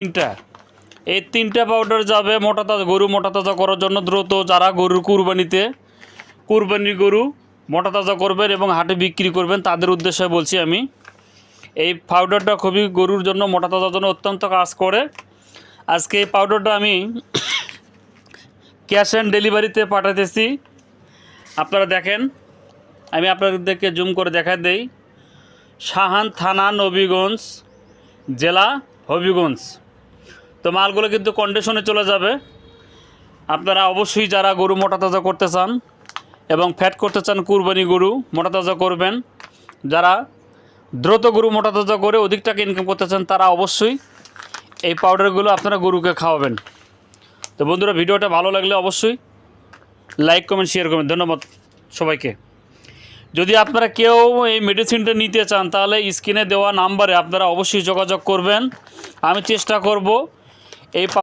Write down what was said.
তিনটা, এই তিনটা পাউডার যাবে মোটা তাজা গরু মোটা তাজা করার জন্য। দ্রুত যারা গরুর কুরবানির গরু মোটা তাজা করবেন এবং হাটে বিক্রি করবেন তাদের উদ্দেশ্যে বলছি আমি। এই পাউডারটা খুবই গরুর জন্য মোটা তাজার জন্য অত্যন্ত কাজ করে। আজকে এই পাউডারটা আমি ক্যাশ অ্যান্ড ডেলিভারিতে পাঠাতেছি। আপনারা দেখেন, আমি আপনাদেরকে জুম করে দেখা দেই। শাহান থানা, নবীগঞ্জ জেলা, হবিগঞ্জ। তো মালগুলো কিন্তু কন্ডিশনে চলে যাবে। আপনারা অবশ্যই যারা গরু মোটা তাজা করতে চান এবং ফ্যাট করতে চান, কুরবানি গরু মোটা তাজা করবেন, যারা দ্রুত গরু মোটা তাজা করে অধিক টাকা ইনকাম করতে চান, তারা অবশ্যই এই পাউডারগুলো আপনারা গরুকে খাওয়াবেন। তো বন্ধুরা, ভিডিওটা ভালো লাগলে অবশ্যই লাইক কমেন্ট শেয়ার করবেন। ধন্যবাদ সবাইকে। যদি আপনারা কেউ এই মেডিসিনটা নিতে চান তাহলে স্ক্রিনে দেওয়া নাম্বারে আপনারা অবশ্যই যোগাযোগ করবেন। আমি চেষ্টা করব এই